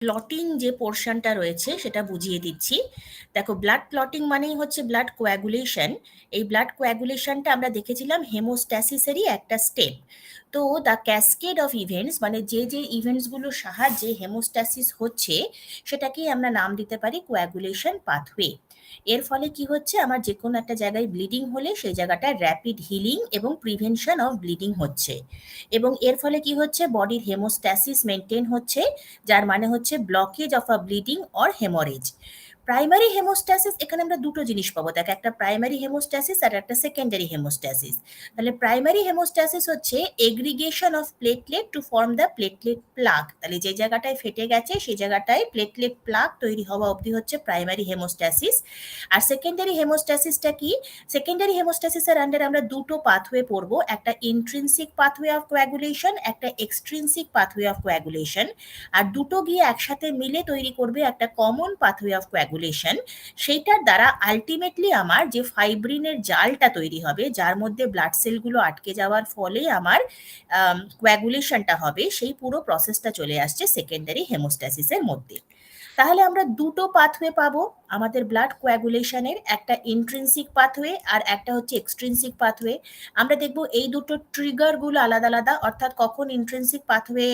Clotting যে পোর্শনটা রয়েছে সেটা বুঝিয়ে দিচ্ছি। দেখো, ব্লাড ক্লটিং মানেই হচ্ছে ব্লাড কোয়াগুলেশন। এই ব্লাড কোয়াগুলেশনটা আমরা দেখেছিলাম হেমোস্ট্যাসিসেরই একটা স্টেপ। তো দ্য ক্যাসকেড অফ ইভেন্টস, মানে যে যে ইভেন্টসগুলোর সাহায্যে হেমোস্ট্যাসিস হচ্ছে সেটাকেই আমরা নাম দিতে পারি কোয়াগুলেশন পাথওয়ে। এর ফলে কি হচ্ছে, আমার যে কোনো একটা জায়গায় ব্লিডিং হলে সেই জায়গাটা র্যাপিড হিলিং এবং প্রিভেনশন অফ ব্লিডিং হচ্ছে। এবং এর ফলে কি হচ্ছে, বডির হেমোস্ট্যাসিস মেনটেন হচ্ছে, যার মানে হচ্ছে blockage of a bleeding or haemorrhage. Primary haemostasis, এখানে আমরা দুটো জিনিস পাবো, দেখ, একটা প্রাইমারি হেমোস্ট্যাসিস আর একটা সেকেন্ডারি হেমোস্ট্যাসিস। তাহলে প্রাইমারি হেমোস্ট্যাসিস হচ্ছে aggregation of platelet to form the platelet plug. তাহলে যে জায়গাটায় ফেটে গেছে সেই জায়গাটায় প্লেটলেট প্লাগ তৈরি হওয়া অবধি হচ্ছে প্রাইমারি হেমোস্ট্যাসিস। আর সেকেন্ডারি হেমোস্ট্যাসিসটা কি? সেকেন্ডারি হেমোস্ট্যাসিসের আন্ডারে আমরা দুটো পাথওয়ে পড়বো, একটা ইন্ট্রিনসিক পাথওয়ে অফ কোয়াগুলেশন, একটা এক্সট্রিনসিক পাথওয়ে অফ কোয়াগুলেশন। আর দুটো গিয়ে একসাথে মিলে তৈরি করবে একটা কমন পাথওয়ে অফ কোয়াগুলেশন। সেইটার দ্বারা আলটিমেটলি আমার যে ফাইব্রিনের জালটা তৈরি হবে, যার মধ্যে ব্লাড সেলগুলো আটকে যাওয়ার ফলে আমার কোয়াগুলেশনটা হবে, সেই পুরো প্রসেসটা চলে আসছে সেকেন্ডারি হেমোস্ট্যাসিসের মধ্যে। তাহলে আমরা দুটো পাথওয়ে পাবো আমাদের ব্লাড কোয়াগুলেশনের, একটা ইন্ট্রিনসিক পাথওয়ে আর একটা হচ্ছে এক্সট্রিনসিক পাথওয়ে। আমরা দেখব এই দুটো ট্রিগারগুলো আলাদা আলাদা, অর্থাৎ কখন ইন্ট্রিনসিক পাথওয়ে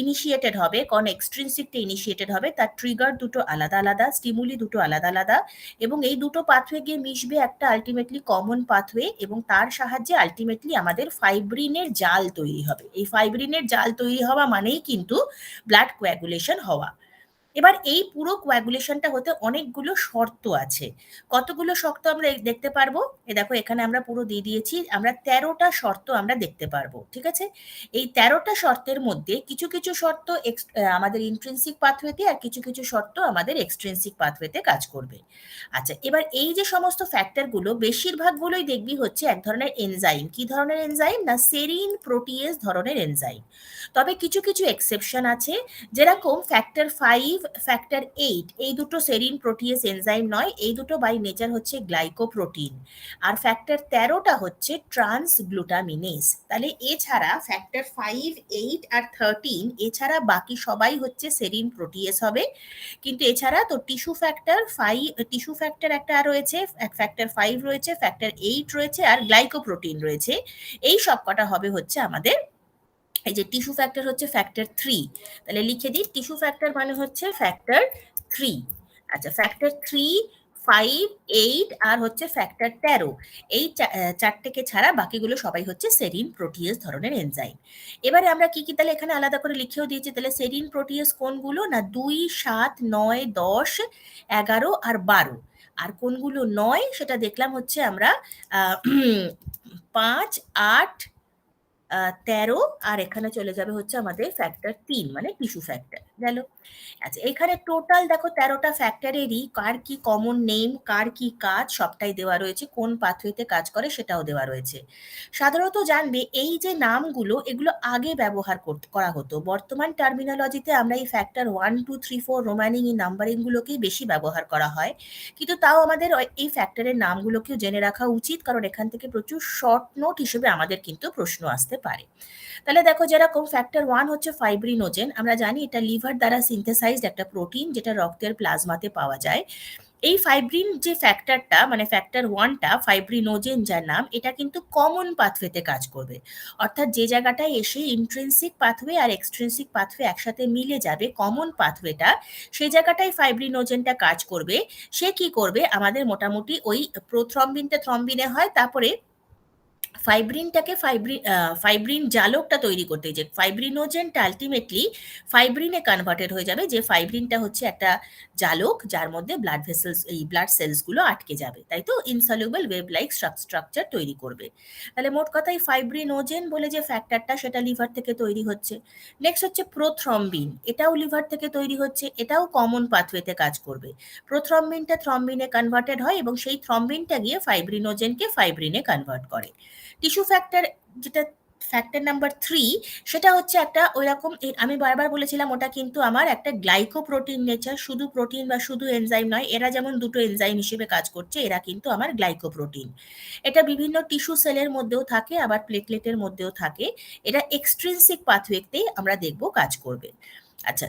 ইনিশিয়েটেড হবে, কখন এক্সট্রিনসিকটা ইনিশিয়েটেড হবে, তার ট্রিগার দুটো আলাদা আলাদা, স্টিমুলি দুটো আলাদা আলাদা। এবং এই দুটো পাথওয়ে গিয়ে মিশবে একটা আলটিমেটলি কমন পাথওয়ে, এবং তার সাহায্যে আলটিমেটলি আমাদের ফাইব্রিনের জাল তৈরি হবে। এই ফাইব্রিনের জাল তৈরি হওয়া মানেই কিন্তু ব্লাড কোয়াগুলেশন হওয়া। এবার এই পুরো কোয়াগুলেশনটা হতে অনেকগুলো শর্ত আছে। কতগুলো শর্ত আমরা দেখতে পারবো? দেখো, এখানে আমরা পুরো দিয়ে দিয়েছি, আমরা 13টা শর্ত আমরা দেখতে পারবো, ঠিক আছে? এই 13টা শর্তের মধ্যে কিছু কিছু শর্ত আমাদের ইন্ট্রিনসিক পাথওয়েতে, আর কিছু কিছু শর্ত আমাদের এক্সট্রিনসিক পাথওয়েতে কাজ করবে। আচ্ছা, এবার এই যে সমস্ত ফ্যাক্টরগুলো বেশিরভাগগুলোই দেখবি হচ্ছে এক ধরনের এনজাইম। কি ধরনের এনজাইম? না, সেরিন প্রোটিয়েজ ধরনের এনজাইম। তবে কিছু কিছু এক্সেপশন আছে, যেরকম ফ্যাক্টর 5, ফ্যাক্টর 8, এই দুটো সেরিন প্রোটিয়েজ এনজাইম নয়, এই দুটো বাই নেচার হচ্ছে গ্লাইকোপ্রোটিন। আর ফ্যাক্টর 13টা হচ্ছে ট্রান্সগ্লুটামিনেজ। তাহলে এছাড়া ফ্যাক্টর 5, 8 আর 13 এছাড়া বাকি সবাই হচ্ছে সেরিন প্রোটিয়েজ হবে। কিন্তু এছাড়া তো টিস্যু ফ্যাক্টর একটা রয়েছে, ফ্যাক্টর 5 রয়েছে, ফ্যাক্টর 8 রয়েছে, আর গ্লাইকোপ্রোটিন রয়েছে। এই সব কটা হবে হচ্ছে আমাদের, এই যে টিস্যু ফ্যাক্টর হচ্ছে ফ্যাক্টর 3। তাহলে লিখে দিই, টিস্যু ফ্যাক্টর মানে হচ্ছে ফ্যাক্টর 3। আচ্ছা, ফ্যাক্টর 3, 5, 8 আর হচ্ছে ফ্যাক্টর 13, এই চারটেকে ছাড়া বাকিগুলো সবাই হচ্ছে সেরিন প্রোটিয়েজ ধরনের এনজাইম। এবারে আমরা কি কি তাহলে এখানে আলাদা করে লিখেও দিয়েছি। তাহলে সেরিন প্রোটিয়েজ কোনগুলো? না, 2, 7, 9, 10, 11 আর 12। আর কোনগুলো নয় সেটা দেখলাম হচ্ছে আমরা 5, 8, 13, আর এখানে চলে যাবে হচ্ছে আমাদের ফ্যাক্টর 3, মানে টিস্যু ফ্যাক্টর গেল। আচ্ছা, এখানে টোটাল দেখো 13টা ফ্যাক্টরেরই কার কি কমন নেম, কার কি কাজ, সবটাই দেওয়া রয়েছে, কোন পাথওয়েতে কাজ করে সেটাও দেওয়া রয়েছে। সাধারণত জানবে এই যে নামগুলো, এগুলো আগে ব্যবহার করা হতো। বর্তমান টার্মিনোলজিতে আমরা এই ফ্যাক্টর 1, 2, 3, 4 রোমানিং এই নাম্বারিং গুলোকেই বেশি ব্যবহার করা হয়। কিন্তু তাও আমাদের এই ফ্যাক্টরের নামগুলোকেও জেনে রাখা উচিত, কারণ এখান থেকে প্রচুর শর্ট নোট হিসেবে আমাদের কিন্তু প্রশ্ন আসতে পারে। তাহলে দেখো, যেরকম ফ্যাক্টর 1 হচ্ছে ফাইব্রিনোজেন, আমরা জানি এটা লিভার দ্বারা সিনথেসাইজড একটা প্রোটিন, যেটা রক্তের প্লাজমাতে পাওয়া যায়। এই ফাইব্রিন যে ফ্যাক্টরটা, মানে ফ্যাক্টর 1টা ফাইব্রিনোজেন যার নাম, এটা কিন্তু কমন পাথওয়েতে কাজ করবে। অর্থাৎ যে জায়গাটায় এসে ইন্ট্রিনসিক পাথওয়ে আর এক্সট্রিনসিক পাথওয়ে একসাথে মিলে যাবে, কমন পাথওয়েটা, সেই জায়গাটায় ফাইব্রিনোজেনটা কাজ করবে। সে কি করবে, আমাদের মোটামুটি ওই প্রোথ্রম্বিনটা থ্রম্বিনে হয়, তারপরে ফাইব্রিন জালকটা তৈরি করতে, যে ফাইব্রিনোজেনটা আলটিমেটলি ফাইব্রিনে কনভার্টেড হয়ে যাবে, যে ফাইব্রিনটা হচ্ছে একটা জালক যার মধ্যে ব্লাড ভেসেলস, এই ব্লাড সেলস গুলো আটকে যাবে, তাই তো ইনসলিউবল ওয়েব লাইক স্ট্রাকচার তৈরি করবে। তাহলে মোট কথাই ফাইব্রিনোজেন বলে যে ফ্যাক্টরটা, সেটা লিভার থেকে তৈরি হচ্ছে। নেক্সট হচ্ছে প্রোথ্রম্বিন, এটাও লিভার থেকে তৈরি হচ্ছে, এটাও কমন পাথওয়েতে কাজ করবে। প্রোথ্রম্বিনটা থ্রম্বিনে কনভার্টেড হয় এবং সেই থ্রম্বিনটা গিয়ে ফাইব্রিনোজেনকে ফাইব্রিনে কনভার্ট করে। টিস্যু ফ্যাক্টর, যেটা ফ্যাক্টর নাম্বার 3, সেটা হচ্ছে একটা ওই রকম, আমি বারবার বলেছিলাম ওটা কিন্তু আমার একটা গ্লাইকোপ্রোটিন নেচার, শুধু প্রোটিন বা শুধু এনজাইম নয়। এরা যেমন দুটো এনজাইম হিসেবে কাজ করছে, এরা কিন্তু আমার গ্লাইকোপ্রোটিন। এটা বিভিন্ন টিস্যু সেলের মধ্যেও থাকে, আবার প্লেটলেটের মধ্যেও থাকে। এটা এক্সট্রিনসিক পাথওয়েতেই আমরা দেখব কাজ করবে। আচ্ছা,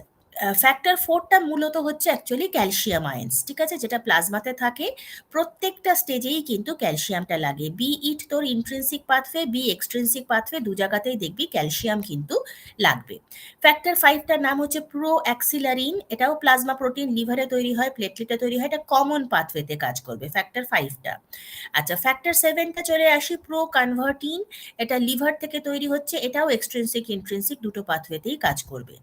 ফ্যাক্টর 4টা মূলত হচ্ছে অ্যাকচুয়ালি ক্যালসিয়াম আয়ন্স, ঠিক আছে, যেটা প্লাজমাতে থাকে। প্রত্যেকটা স্টেজেই কিন্তু ক্যালসিয়ামটা লাগে, বি ইট তোর intrinsic pathway, be extrinsic pathway, দু জায়গাতেই দেখবি ক্যালসিয়াম কিন্তু লাগবে। ফ্যাক্টর 5টার নাম হচ্ছে প্রো অ্যাক্সিলারিন, এটাও প্লাজমা প্রোটিন, লিভারে তৈরি হয়, প্লেটলেটে তৈরি হয়, এটা কমন পাথওয়েতে কাজ করবে ফ্যাক্টর 5টা। আচ্ছা, ফ্যাক্টর 7টা চলে আসি, প্রো কনভার্টিন, এটা লিভার থেকে তৈরি হচ্ছে, এটাও এক্সট্রিনসিক ইন্ট্রিনসিক দুটো পাথওয়েতেই কাজ করবে।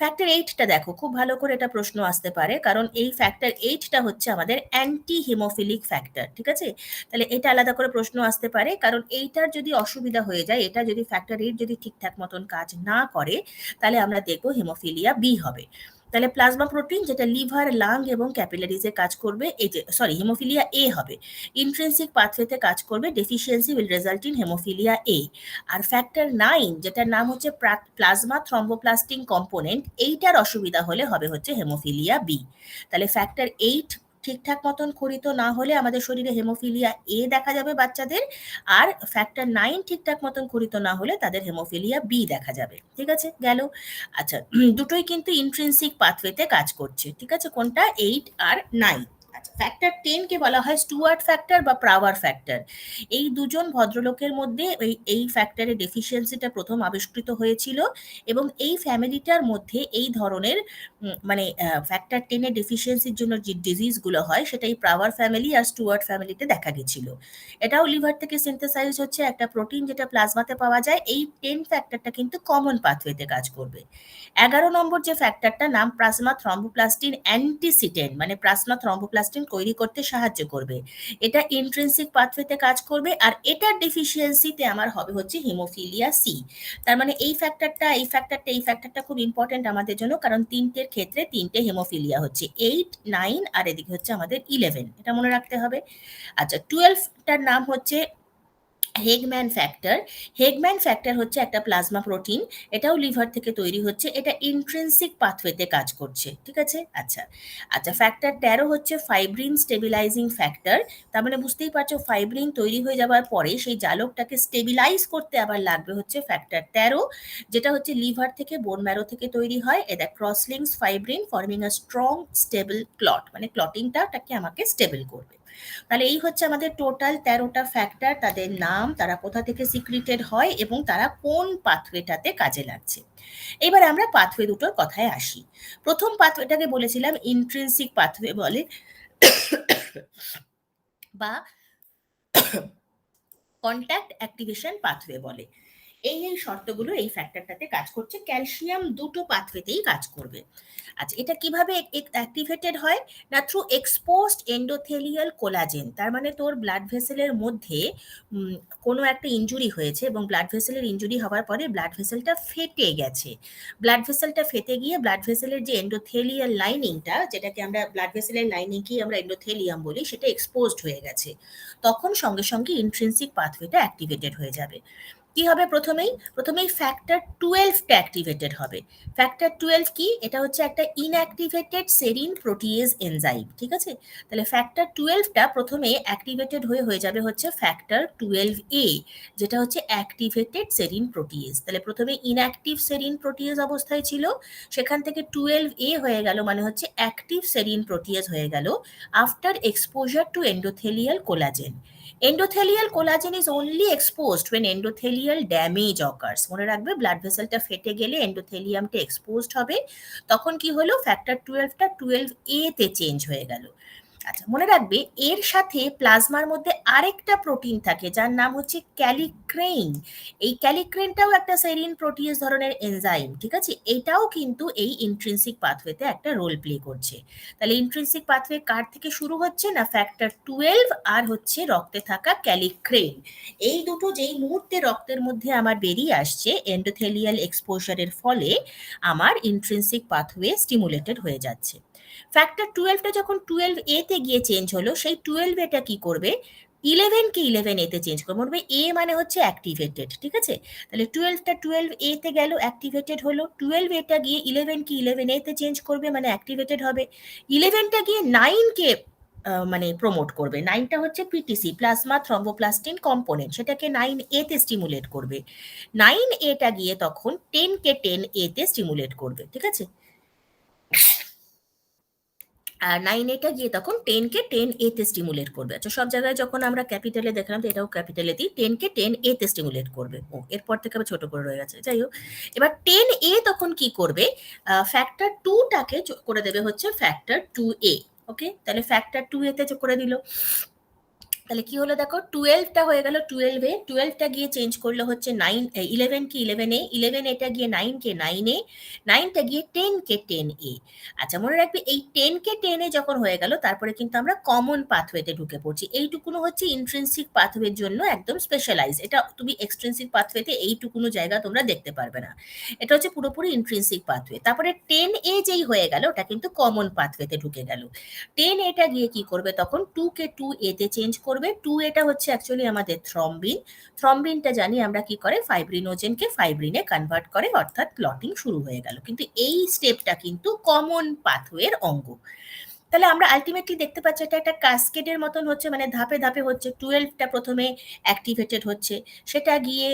ফ্যাক্টর 8টা দেখো, খুব ভালো করে এটা প্রশ্ন আসতে পারে, কারণ এই ফ্যাক্টর 8টা হচ্ছে আমাদের অ্যান্টি হিমোফিলিক ফ্যাক্টর, ঠিক আছে। তাহলে এটা আলাদা করে প্রশ্ন আসতে পারে, কারণ এইটার যদি অসুবিধা হয়ে যায়, এটা যদি ফ্যাক্টর 8 যদি ঠিকঠাক মতন কাজ না করে, তাহলে আমরা দেখবো হিমোফিলিয়া বি হবে। তাহলে প্লাজমা প্রোটিন যেটা লিভার, লাং এবং ক্যাপিলারিজে কাজ করবে, এই যে সরি হিমোফিলিয়া এ হবে, ইন্ট্রিনসিক পাথওয়েতে কাজ করবে, deficiency will result in hemophilia A. আর ফ্যাক্টর 9 যেটার নাম হচ্ছে প্লাজমা থ্রম্বোপ্লাস্টিং কম্পোনেন্ট, এইটার অসুবিধা হলে হবে হচ্ছে হেমোফিলিয়া বি। তাহলে ফ্যাক্টর 8 ঠিকঠাক মতন খরিত না হলে আমাদের শরীরে হেমোফিলিয়া এ দেখা যাবে বাচ্চাদের, আর ফ্যাক্টর 9 ঠিকঠাক মতন খরিত না হলে তাদের হেমোফিলিয়া বি দেখা যাবে, ঠিক আছে, গেল। আচ্ছা, দুটোই কিন্তু ইন্ট্রিনসিক পাথওয়েতে কাজ করছে, ঠিক আছে, কোনটা 8 আর 9। আচ্ছা, ফ্যাক্টর 10 কে বলা হয় স্টুয়ার্ট ফ্যাক্টর বা প্রাওয়ার ফ্যাক্টর। এই দুজন ভদ্রলোকের মধ্যে এই ফ্যাক্টরের ডেফিসিয়েন্সিটা প্রথম আবিষ্কৃত হয়েছিল, এবং এই ফ্যামিলিটার মধ্যে এই ধরনের মানে ফ্যাক্টর 10 এর ডেফিসিয়েন্সির জন্য যে ডিজিজগুলো হয় সেটা এই প্রাওয়ার ফ্যামিলি আর স্টুয়ার্ট ফ্যামিলিতে দেখা গেছিল। এটাও লিভার থেকে সিনথেসাইজ হচ্ছে একটা প্রোটিন যেটা প্লাজমাতে পাওয়া যায়। এই 10 ফ্যাক্টরটা কিন্তু কমন পাথওয়েতে কাজ করবে। 11 নম্বর যে ফ্যাক্টরটা নাম প্লাজমা থ্রম্বোপ্লাস্টিন অ্যান্টিসিটেন, মানে প্লাজমা থ্রম্বোপ্লাস্টিন তৈরি করতে সাহায্য করবে, এটা ইন্ট্রিনসিক পাথওয়েতে কাজ করবে, আর এটার ডেফিসিয়েন্সিতে আমার হবে হচ্ছে হিমোফিলিয়া সি। তার মানে এই ফ্যাক্টরটা এই ফ্যাক্টরটা এই ফ্যাক্টরটা খুব ইম্পর্টেন্ট আমাদের জন্য, কারণ তিনটের ক্ষেত্রে তিনটে হেমোফিলিয়া হচ্ছে, 8, 9 আর এদিকে হচ্ছে আমাদের 11, এটা মনে রাখতে হবে। আচ্ছা, 12টার নাম হচ্ছে হেগম্যান ফ্যাক্টর। হেগম্যান ফ্যাক্টর হচ্ছে একটা প্লাজমা প্রোটিন, এটাও লিভার থেকে তৈরি হচ্ছে, এটা ইন্ট্রিনসিক পাথওয়েতে কাজ করছে, ঠিক আছে। আচ্ছা আচ্ছা, ফ্যাক্টর 13 হচ্ছে ফাইব্রিন স্টেবিলাইজিং ফ্যাক্টর। তার মানে বুঝতেই পারছো, ফাইব্রিন তৈরি হয়ে যাওয়ার পরে সেই জালকটাকে স্টেবিলাইজ করতে আবার লাগবে হচ্ছে ফ্যাক্টর 13, যেটা হচ্ছে লিভার থেকে, বোন ম্যারো থেকে তৈরি হয়, এটা crosslinks fibrin forming a strong stable clot, মানে ক্লটিংটাকে আমাকে স্টেবল করবে। তাহলে এই হচ্ছে আমাদের টোটাল 13টা ফ্যাক্টর, তাদের নাম, তারা কোথা থেকে সিক্রিটেড হয় এবং তারা কোন পাথওয়েটাতে কাজে লাগছে। এবার আমরা পাথওয়ে দুটোর কথায় আসি। প্রথম পাথওয়েটাকে বলেছিলাম ইন্ট্রিনসিক পাথওয়ে বলে, বা কন্ট্যাক্ট অ্যাক্টিভেশন পাথওয়ে বলে। এই শর্তগুলো এই ফ্যাক্টরটাতে কাজ করছে, ক্যালসিয়াম দুটো পাথওয়েতেই কাজ করবে। আচ্ছা, এটা কিভাবে অ্যাক্টিভেটেড হয়, না থ্রু এক্সপোজড এন্ডোথেলিয়াল কোলাজেন। তার মানে তোর ব্লাড ভেসেলের মধ্যে কোনো একটা ইনজুরি হয়েছে, এবং ব্লাড ভেসেলের ইনজুরি হওয়ার পরে ব্লাড ভেসেলটা ফেটে গেছে, ব্লাড ভেসেলটা ফেটে গিয়ে ব্লাড ভেসেলের যে এন্ডোথেলিয়াল লাইনিংটা, যেটাকে আমরা ব্লাড ভেসেলের লাইনিংকেই আমরা এন্ডোথেলিয়াম বলি, সেটা এক্সপোজড হয়ে গেছে, তখন সঙ্গে সঙ্গে ইন্ট্রিনসিক পাথওয়েটা অ্যাক্টিভেটেড হয়ে যাবে। কি হবে, প্রথমেই ফ্যাক্টর 12টা অ্যাক্টিভেটেড হবে। ফ্যাক্টর 12 কি, এটা হচ্ছে একটা ইনঅ্যাক্টিভেটেড সেরিন প্রোটিয়েজ এনজাইম, ঠিক আছে। তাহলে ফ্যাক্টর 12টা প্রথমে অ্যাক্টিভেটেড হয়ে যাবে হচ্ছে ফ্যাক্টর 12A, যেটা হচ্ছে অ্যাক্টিভেটেড সেরিন প্রোটিয়েজ। তাহলে প্রথমে ইনঅ্যাক্টিভ সেরিন প্রোটিয়েজ অবস্থায় ছিল, সেখান থেকে 12A হয়ে গেল, মানে হচ্ছে অ্যাক্টিভ সেরিন প্রোটিয়েজ হয়ে গেল after exposure two endothelial collagen. Endothelial collagen is only exposed when endothelial damage occurs. মনে রাখবে, ব্লাড ভেসেলটা ফেটে গেলে এন্ডোথেলিয়ামটা এক্সপোজড হবে, তখন কি হলো, ফ্যাক্টর 12টা 12A তে চেঞ্জ হয়ে গেল। আচ্ছা, মনে রাখবে এর সাথে প্লাজমার মধ্যে আরেকটা প্রোটিন থাকে যার নাম হচ্ছে ক্যালিক্রেইন। এই ক্যালিক্রেইনটাও একটা সেরিন প্রোটিয়েজ ধরনের এনজাইম, ঠিক আছে, এটাও কিন্তু এই ইন্ট্রিনসিক পাথওয়েতে একটা রোল প্লে করছে। তাহলে ইন্ট্রিনসিক পাথওয়ে কার থেকে শুরু হচ্ছে, না ফ্যাক্টর 12 আর হচ্ছে রক্তে থাকা ক্যালিক্রেইন। এই দুটো যেই মুহূর্তে রক্তের মধ্যে আমার বেরিয়ে আসছে এন্ডোথেলিয়াল এক্সপোজারের ফলে, আমার ইন্ট্রিনসিক পাথওয়ে স্টিমুলেটেড হয়ে যাচ্ছে। ফ্যাক্টর 12টা যখন 12A তে গিয়ে চেঞ্জ হলো, সেই 12A কি করবে, 11কে 11A তে চেঞ্জ করবে। মনে এ মানে হচ্ছে অ্যাক্টিভেটেড, ঠিক আছে। তাহলে 12টা 12A তে গেল, অ্যাক্টিভেটেড হলো, 12A গিয়ে 11কে 11A তে চেঞ্জ করবে, মানে অ্যাক্টিভেটেড হবে। 11টা গিয়ে 9কে মানে প্রমোট করবে, 9টা হচ্ছে পিটিসি প্লাজমা থ্রম্বোপ্লাস্টিন কম্পোনেন্ট, সেটাকে 9A তে স্টিমুলেট করবে। 9A গিয়ে তখন 10কে 10A তে স্টিমুলেট করবে, ঠিক আছে। আর 9A গিয়ে তখন 10কে 10A তে স্টিমুলেট করবে। আচ্ছা, সব জায়গায় যখন আমরা ক্যাপিটালে দেখলাম, তো এটাও ক্যাপিটালে দিই, 10কে 10A তে স্টিমুলেট করবে। ও, এরপর থেকে আবার ছোট করে রয়ে গেছে, যাই হোক। এবার 10A তখন কি করবে, ফ্যাক্টর 2টাকে করে দেবে হচ্ছে ফ্যাক্টর 2A। ওকে, তাহলে ফ্যাক্টর 2A তে করে দিল। তাহলে কি হলো দেখো, 12টা হয়ে গেল 12A, 12টা গিয়ে চেঞ্জ করলো হচ্ছে 11 কি 11A, 11A গিয়ে 9কে 9A, 9টা গিয়ে 10কে 10A। আচ্ছা, মনে রাখবে এই 10কে 10A যখন হয়ে গেল, তারপরে কিন্তু আমরা কমন পাথওয়েতে ঢুকে পড়ছি। এইটুকুনো হচ্ছে ইন্ট্রিনসিক পাথওয়ের জন্য একদম স্পেশালাইজ। এটা তুমি এক্সট্রিনসিক পাথওয়েতে এইটুকুনো জায়গা তোমরা দেখতে পারবে না। এটা হচ্ছে পুরোপুরি ইন্ট্রিনসিক পাথওয়ে। তারপরে 10A যেই হয়ে গেল, ওটা কিন্তু কমন পাথওয়েতে ঢুকে গেল। 10A গিয়ে কি করবে তখন, 2কে 2A তে চেঞ্জ করবে। 2A হচ্ছে অ্যাকচুয়ালি আমাদের থ্রম্বিন। থ্রম্বিনটা জানি আমরা কি করে, ফাইব্রিনোজেনকে ফাইব্রিনে কনভার্ট করে, অর্থাৎ ক্লটিং শুরু হয়ে গেল। কিন্তু এই স্টেপটা কিন্তু কমন পাথওয়ের অঙ্গ। তাহলে আমরা আলটিমেটলি দেখতে পাচ্ছি এটা একটা কাসকেডের মতন হচ্ছে, মানে ধাপে ধাপে হচ্ছে। 12টা প্রথমে অ্যাক্টিভেটেড হচ্ছে, সেটা গিয়ে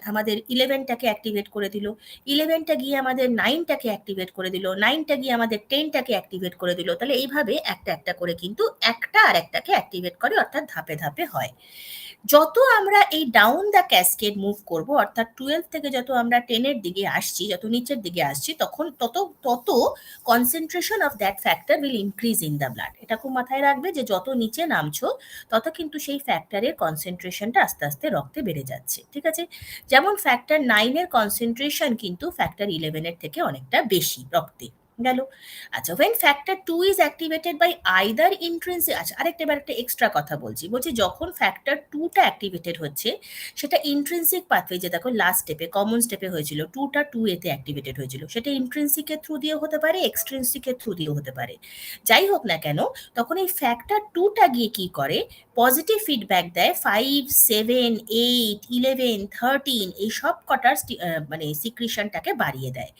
আমাদের 11টাকে অ্যাক্টিভেট করে দিল, 11টা গিয়ে আমাদের 9টাকে অ্যাক্টিভেট করে দিল, 9টা গিয়ে আমাদের 10টাকে অ্যাক্টিভেট করে দিল। তাহলে এইভাবে একটা একটা করে কিন্তু একটা আর একটাকে অ্যাক্টিভেট করে, অর্থাৎ ধাপে ধাপে হয়। যত আমরা এই ডাউন দ্য ক্যাসকেড মুভ করব, অর্থাৎ 12 থেকে যত আমরা 10-এর দিকে আসছি, যত নিচের দিকে আসছি, তখন তত তত concentration of that factor will increase in the blood. এটা খুব মাথায় রাখবে যে যত নিচে নামছো, তত কিন্তু সেই ফ্যাক্টরের কনসেন্ট্রেশনটা আস্তে আস্তে রক্তে বেড়ে যাচ্ছে। ঠিক আছে, যেমন ফ্যাক্টর 9-এর কনসেন্ট্রেশন কিন্তু ফ্যাক্টর 11-এর থেকে অনেকটা বেশি রক্তে গেল। আচ্ছা, when factor 2 is activated by either intrinsic, আচ্ছা আরেকটা এবার একটা এক্সট্রা কথা বলছি, যখন ফ্যাক্টর 2টা অ্যাক্টিভেটেড হচ্ছে, সেটা ইন্ট্রিনসিক পাথওয়ে, যে দেখো লাস্ট স্টেপে কমন স্টেপে হয়েছিল, 2টা 2A তে অ্যাক্টিভেটেড হয়েছিল, সেটা ইন্ট্রিনসিকের থ্রু দিয়েও হতে পারে, এক্সট্রিনসিকের থ্রু দিয়েও হতে পারে। যাই হোক না কেন, তখন এই ফ্যাক্টর 2টা গিয়ে কি করে, পজিটিভ ফিডব্যাক দেয় 5, 7, 8, 11, 13 এই সব কটার মানে সিক্রিশনটাকে বাড়িয়ে দেয়।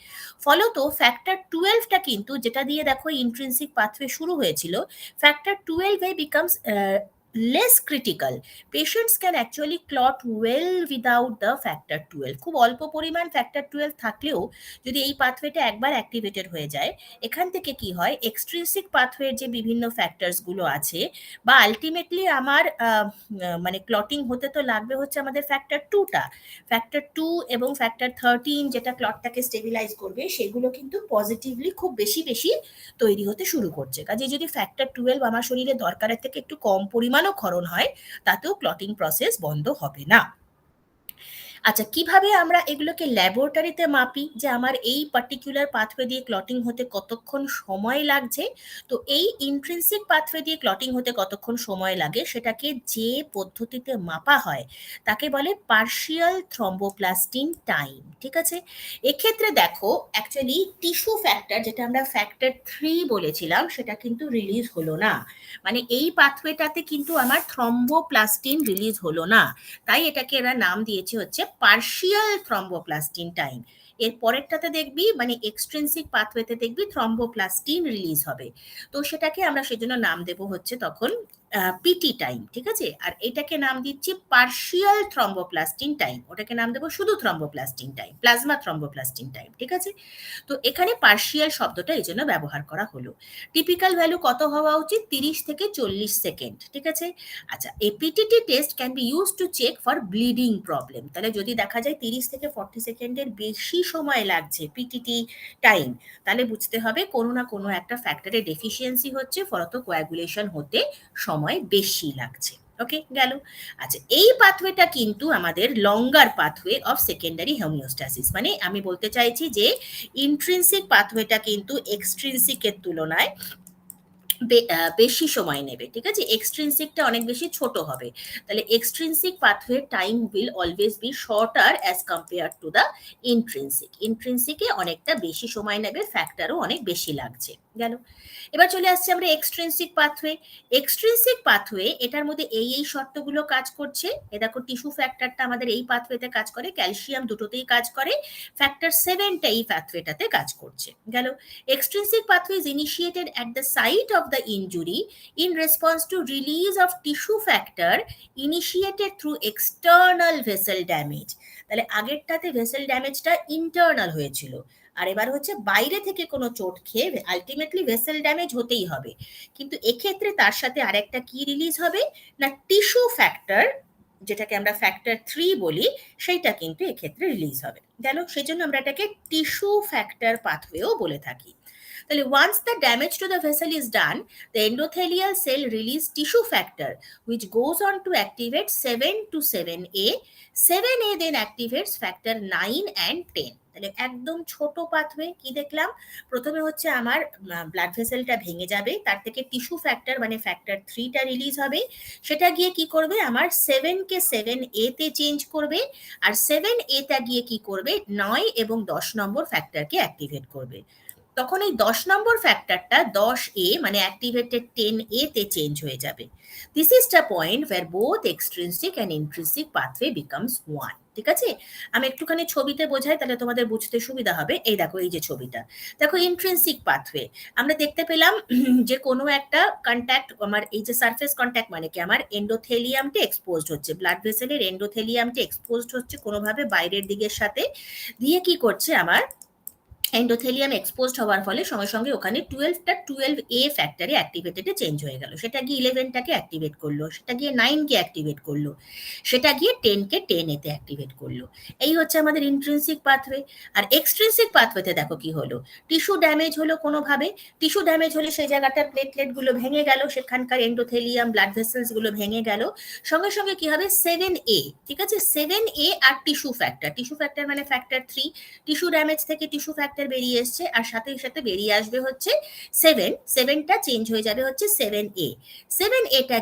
ফলত ফ্যাক্টর 12টা কিন্তু, যেটা দিয়ে দেখো ইন্ট্রিনসিক পাথওয়ে শুরু হয়েছিল, factor 12 becomes less critical. Patients can actually clot well without the factor 12. খুব অল্প পরিমাণ ফ্যাক্টর 12 থাকলেও যদি এই পাথওয়েটা একবার অ্যাক্টিভেটেড হয়ে যায়, এখান থেকে কি হয়, এক্সট্রিনসিক পাথওয়ের যে বিভিন্ন ফ্যাক্টরস গুলো আছে, বা আলটিমেটলি আমার মানে ক্লটিং হতে তো লাগবে হচ্ছে আমাদের ফ্যাক্টর 2টা, ফ্যাক্টর 2 এবং ফ্যাক্টর 13 যেটা ক্লটটাকে স্টেবিলাইজ করবে, সেগুলো কিন্তু পজিটিভলি খুব বেশি বেশি তৈরি হতে শুরু করছে। কাজে যদি ফ্যাক্টর 12 আমার শরীরে দরকারের থেকে একটু কম পরিমাণও ক্ষরণ হয়, তাতেও ক্লটিং প্রসেস বন্ধ হবে না। আচ্ছা, কিভাবে আমরা এগুলোকে ল্যাবরেটরিতে মাপি যে আমার এই পার্টিকুলার পাথওয়ে দিয়ে ক্লটিং হতে কতক্ষণ সময় লাগছে? তো এই ইন্ট্রিনসিক পাথওয়ে দিয়ে ক্লটিং হতে কতক্ষণ সময় লাগে, সেটাকে যে পদ্ধতিতে মাপা হয় তাকে বলে পার্শিয়াল থ্রম্বোপ্লাস্টিন টাইম। ঠিক আছে, এক্ষেত্রে দেখো অ্যাকচুয়ালি টিস্যু ফ্যাক্টর, যেটা আমরা ফ্যাক্টর 3 বলেছিলাম, সেটা কিন্তু রিলিজ হলো না। মানে এই পাথওয়েটাতে কিন্তু আমার থ্রম্বোপ্লাস্টিন রিলিজ হলো না, তাই এটাকে এরা নাম দিয়েছে হচ্ছে পার্শিয়াল থ্রম্বোপ্লাস্টিন টাইম। এর পরেরটাতে দেখবি, মানে এক্সট্রিনসিক পাথওয়েতে দেখবি থ্রম্বোপ্লাস্টিন রিলিজ হবে, তো সেটাকে আমরা সেজন্য নাম দেব হচ্ছে তখন পিটি টাইম। ঠিক আছে, আর এটাকে নাম দিচ্ছি পার্শিয়াল থ্রম্বোপ্লাস্টিন টাইম, ওটাকে নাম দেবো শুধু thromboplastin time, plasma thromboplastin time. ঠিক আছে, তো এখানে পার্শিয়াল শব্দটা এই জন্য ব্যবহার করা হলো। টিপিক্যাল ভ্যালু কত হওয়া উচিত, 30 থেকে 40 সেকেন্ড। ঠিক আছে, আচ্ছা, এই PTT test can be use to check for bleeding problem. তাহলে যদি দেখা যায় 30 থেকে 40 সেকেন্ডের বেশি সময় লাগছে পিটিটি টাইম, তাহলে বুঝতে হবে কোনো না কোনো একটা ফ্যাক্টরে ডেফিসিয়েন্সি হচ্ছে, ফলত কোয়াগুলেশন হতে সময় বেশি লাগছে। ওকে, গেল। আচ্ছা, এই পাথওয়েটা কিন্তু আমাদের লঙ্গার পাথওয়ে অফ সেকেন্ডারি হোমিওস্ট্যাসিস, মানে আমি বলতে চাইছি যে ইন্ট্রিনসিক পাথওয়েটা কিন্তু এক্সট্রিনসিকের তুলনায় বেশি সময় নেবে। ঠিক আছে, এক্সট্রিনসিকটা অনেক বেশি ছোট হবে, তাহলে extrinsic pathway time will always be shorter as compare to the intrinsic. ইন্ট্রিনসিকে অনেকটা বেশি সময় নেবে, ফ্যাক্টরও অনেক বেশি লাগছে। গেল, এবার চলে আসছে আমরা এক্সট্রিনসিক পাথওয়ে। এক্সট্রিনসিক পাথওয়ে, এটার মধ্যে এই শর্তগুলো কাজ করছে। এ দেখো, টিস্যু ফ্যাক্টরটা আমাদের এই পাথওয়েতে কাজ করে, ক্যালসিয়াম দুটোতেই কাজ করে, ফ্যাক্টর 7টা এই পাথওয়েটাতে কাজ করছে। গেল, extrinsic pathway is initiated at the site of the injury in response to release of tissue factor initiated through external vessel damage. তাহলে আগেরটাতে ভেসেল ড্যামেজটা ইন্টারনাল হয়েছিল, আর এবার হচ্ছে বাইরে থেকে কোনো চোট খেয়ে আলটিমেটলি ভেসেল ড্যামেজ হতেই হবে, কিন্তু এক্ষেত্রে তার সাথে আরেকটা কি রিলিজ হবে না টিস্যু ফ্যাক্টর, যেটাকে আমরা ফ্যাক্টর 3 বলি, সেইটা কিন্তু এক্ষেত্রে রিলিজ হবে। গেল, সেজন্য আমরা এটাকে টিস্যু ফ্যাক্টর পাথওয়েও বলে থাকি। তাহলে once the damage to the vessel is done, the endothelial cell release tissue factor which goes on to activate 7 to 7A. 7A then activates factor 9 and 10. তাহলে একদম ছোট পাথওয়ে কি দেখলাম, প্রথমে হচ্ছে আমার ব্লাড ভেসেলটা ভেঙে যাবে, তার থেকে টিস্যু ফ্যাক্টর মানে ফ্যাক্টর 3টা রিলিজ হবে, সেটা গিয়ে কি করবে আমার 7কে 7A তে চেঞ্জ করবে, আর 7A গিয়ে কি করবে 9 এবং 10 নম্বর ফ্যাক্টরকে অ্যাক্টিভেট করবে। তখন এই 10 নম্বর ফ্যাক্টরটা 10A মানে অ্যাক্টিভেটেড 10A তে চেঞ্জ হয়ে যাবে। This is the point where both extrinsic and intrinsic pathway becomes one. ঠিক আছে, আমি একটুখানি ছবিতে বোঝাই তাহলে তোমাদের বুঝতে সুবিধা হবে। এই দেখো, এই যে ছবিটা দেখো, ইন্ট্রিনসিক পাথওয়ে আমরা দেখতে পেলাম যে কোনো একটা কন্ট্যাক্ট, আমার এই যে সারফেস কন্ট্যাক্ট মানে কি আমার এন্ডোথেলিয়ামটা এক্সপোজড হচ্ছে, ব্লাড ভেসেলের এন্ডোথেলিয়ামটা এক্সপোজড হচ্ছে কোনোভাবে বাইরের দিকের সাথে, দিয়ে কি করছে আমার এন্ডোথেলিয়াম এক্সপোজড হওয়ার ফলে সঙ্গে সঙ্গে ওখানে 12A ফ্যাক্টরে অ্যাক্টিভেটেডে চেঞ্জ হয়ে গেল, সেটা গিয়ে 11টাকে অ্যাক্টিভেট করলো, সেটা গিয়ে 9কে অ্যাক্টিভেট করলো, সেটা গিয়ে 10কে 10A অ্যাক্টিভেট করলো। এই হচ্ছে আমাদের ইন্ট্রিনসিক পাথওয়ে। আর এক্সট্রিনসিক পাথওয়েতে দেখো কি হলো, টিস্যু ড্যামেজ হলো কোনোভাবে, টিস্যু ড্যামেজ হলে সেই জায়গাটার প্লেটলেটগুলো ভেঙে গেল, সেখানকার এন্ডোথেলিয়াম ব্লাড ভেসেলসগুলো ভেঙে গেল, সঙ্গে সঙ্গে কি হবে 7A, ঠিক আছে, 7A আর টিস্যু ফ্যাক্টর মানে ফ্যাক্টর 3, টিস্যু ড্যামেজ থেকে টিস্যু ফ্যাক্টর বেরিয়ে এসছে, আর সাথে সাথে বেরিয়ে আসবে হচ্ছে 7টা চেঞ্জ হয়ে যাবে হচ্ছে 7A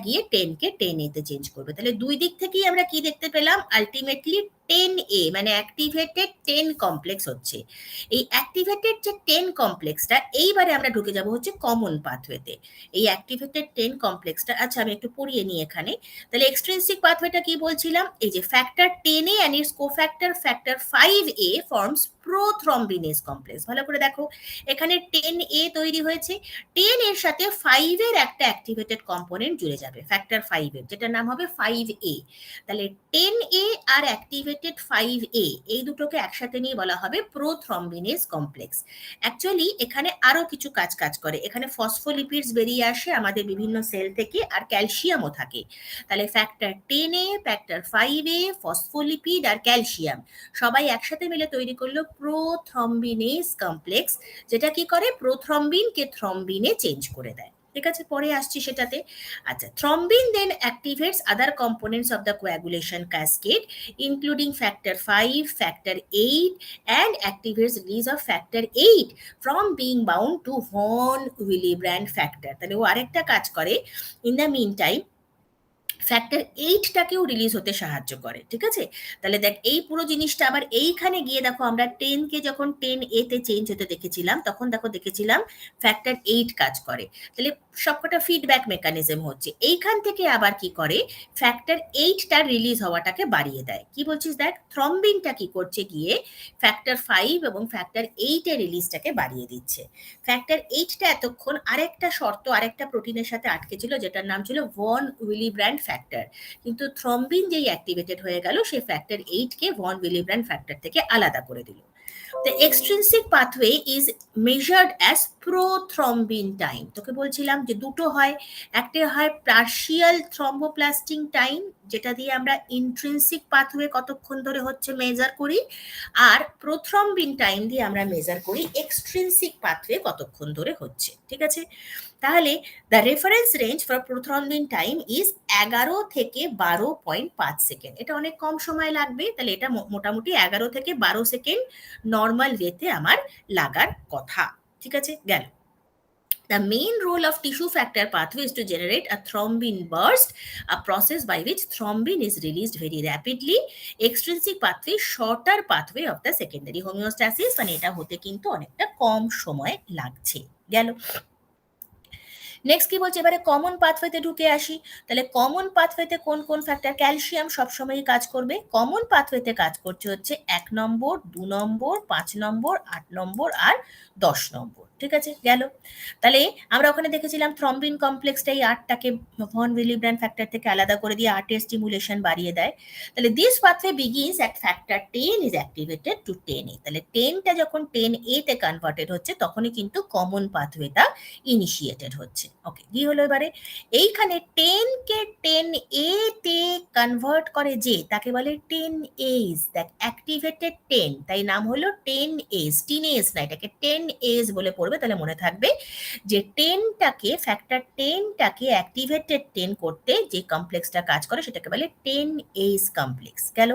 গিয়ে 10কে 10A তে চেঞ্জ করবে। তাহলে দুই দিক থেকেই আমরা কি দেখতে পেলাম, আলটিমেটলি 10A মানে অ্যাক্টিভেটেড 10 কমপ্লেক্স হচ্ছে। এই অ্যাক্টিভেটেড যে 10 কমপ্লেক্সটা, এইবারে আমরা ঢুকে যাব হচ্ছে কমন পাথওয়েতে। এই অ্যাক্টিভেটেড 10 কমপ্লেক্সটা, আচ্ছা আমি একটু পড়িয়ে নিই এখানে। তাহলে এক্সট্রিনসিক পাথওয়েটা কি বলছিলাম, এই যে factor 10A and its cofactor factor 5A forms prothrombinase complex. ভালো করে দেখো, এখানে 10A তৈরি হয়েছে, 10 এর সাথে 5 এর একটা অ্যাক্টিভেটেড কম্পোনেন্ট জুড়ে যাবে ফ্যাক্টর 5 এর, যেটার নাম হবে 5A। তাহলে 10A আর অ্যাক্টিভেটেড 5A এই দুটোকে একসাথে নিয়ে বলা হবে প্রোথ্রম্বিনেজ কমপ্লেক্স। অ্যাকচুয়ালি এখানে আরো কিছু কাজ করে, এখানে ফসফোলিপিডস বেরিয়ে আসে আমাদের বিভিন্ন সেল থেকে, আর ক্যালসিয়ামও থাকে। তাহলে factor 10A, factor 5A, phospholipid আর ক্যালসিয়াম সবাই একসাথে মিলে তৈরি করলো প্রোথ্রম্বিনেজ কমপ্লেক্স, যেটা কি করে প্রোথ্রম্বিনকে থ্রম্বিনে চেঞ্জ করে দেয়। ঠিক আছে, পরে আসছি সেটাতে। আচ্ছা, thrombin then activates other components of the coagulation cascade including factor 5, factor 8 and activates release of factor 8 from being bound to von Willebrand factor। তাহলে ও আরেকটা কাজ করে, in the mean time factor 8টাকেও রিলিজ হতে সাহায্য করে। ঠিক আছে, তাহলে দেখ এই পুরো জিনিসটা আবার এইখানে গিয়ে দেখো, আমরা 10কে যখন 10A তে চেঞ্জ হতে দেখেছিলাম, তখন দেখেছিলাম ফ্যাক্টর 8 কাজ করে। তাহলে সবকটা ফিডব্যাক মেকানিজম হচ্ছে, এইখান থেকে আবার কি করে ফ্যাক্টর 8টার রিলিজ হওয়াটাকে বাড়িয়ে দেয়। কি বলছিস, দেখ থ্রম্বিনটা কি করছে গিয়ে ফ্যাক্টর 5 এবং ফ্যাক্টর 8 এর রিলিজটাকে বাড়িয়ে দিচ্ছে। ফ্যাক্টর 8টা এতক্ষণ আরেকটা শর্ত, আরেকটা প্রোটিনের সাথে আটকে ছিল, যেটার নাম ছিল ভন উইলিব্র্যান্ড ফ্যাক্টর, কিন্তু থ্রম্বিন যেই অ্যাক্টিভেটেড হয়ে গেল, সেই ফ্যাক্টর 8কে ভন উইলিব্র্যান্ড ফ্যাক্টর থেকে আলাদা করে দিল। The extrinsic pathway is measured as prothrombin time। তোকে বলছিলাম যে দুটো হয়, একটা হয় পার্শিয়াল থ্রম্বোপ্লাস্টিং টাইম, যেটা দিয়ে আমরা ইন্ট্রিনসিক পাথওয়ে কতক্ষণ ধরে হচ্ছে মেজার করি, আর প্রোথ্রম্বিন টাইম দিয়ে আমরা মেজার করি এক্সট্রিনসিক পাথওয়ে কতক্ষণ ধরে হচ্ছে। ঠিক আছে, তাহলে the reference range for prothrombin time is 11 থেকে 12.5 সেকেন্ড। এটা অনেক কম সময় লাগবে, তাহলে এটা মোটামুটি 11 থেকে 12 সেকেন্ড নর্মাল ওয়েতে আমার লাগার কথা। ঠিক আছে, গেল। The main role of tissue factor pathway is to generate a thrombin burst, a process by which thrombin is released very rapidly. Extrinsic pathway shorter pathway of the secondary homeostasis, মানে এটা হতে কিন্তু অনেকটা কম সময় লাগছে। গেল। নেক্সট কি বলছে, এবারে কমন পাথওয়েতে ঢুকে আসি। তাহলে কমন পাথওয়েতে কোন কোন ফ্যাক্টর, ক্যালসিয়াম সবসময়ই কাজ করবে। কমন পাথওয়েতে কাজ করছে হচ্ছে 1 নম্বর, 2 নম্বর, 5 নম্বর, 8 নম্বর আর 10 নম্বর। ঠিক আছে, গেল। তাহলে আমরা ওখানে দেখেছিলাম থ্রম্বিন কমপ্লেক্সটা এই 8টাকে ভন উইলিব্র্যান্ড ফ্যাক্টর থেকে আলাদা করে দিয়ে 8 এর স্টিমুলেশন বাড়িয়ে দেয়। তাহলে this pathway begins at factor 10 is activated to 10A। তাহলে 10টা যখন 10A তে কনভার্টেড হচ্ছে তখনই কিন্তু কমন পাথওয়েটা ইনিশিয়েটেড হচ্ছে। ওকে, কি হলো এবারে? এইখানে 10 কে 10A তে কনভার্ট করে যে তাকে বলে 10A's। দেখ, অ্যাক্টিভেটেড 10, তাই নাম হলো 10A's। টিনেজ না, এটাকে 10A's বলে পড়বে, তাহলে মনে থাকবে যে 10টাকে ফ্যাক্টর 10টাকে অ্যাক্টিভেটেড 10 করতে যে কমপ্লেক্সটা কাজ করে সেটাকে বলে 10A's কমপ্লেক্স। গেল।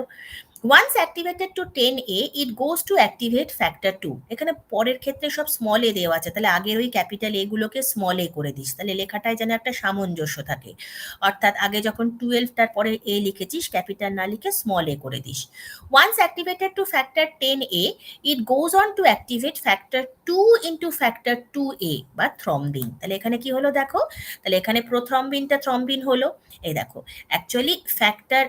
Once activated to 10A it goes to activate factor 2। এখানে পরের ক্ষেত্রে সব স্মল এ দেওয়া আছে, তাহলে আগের ওই ক্যাপিটাল এ গুলোকে স্মল এ করে দিস, তাহলে লেখাটায় যেন একটা সামঞ্জস্য থাকে। অর্থাৎ আগে যখন 12টার পরে এ লিখেছিস ক্যাপিটাল না লিখে স্মল এ করে this. Once activated to factor 10A it goes on to activate factor 2 into factor 2A বা থ্রম্বিন। তাহলে এখানে কি হলো দেখো, তাহলে এখানে প্রোথ্রম্বিনটা থ্রম্বিন হলো। এই দেখো, অ্যাকচুয়ালি ফ্যাক্টর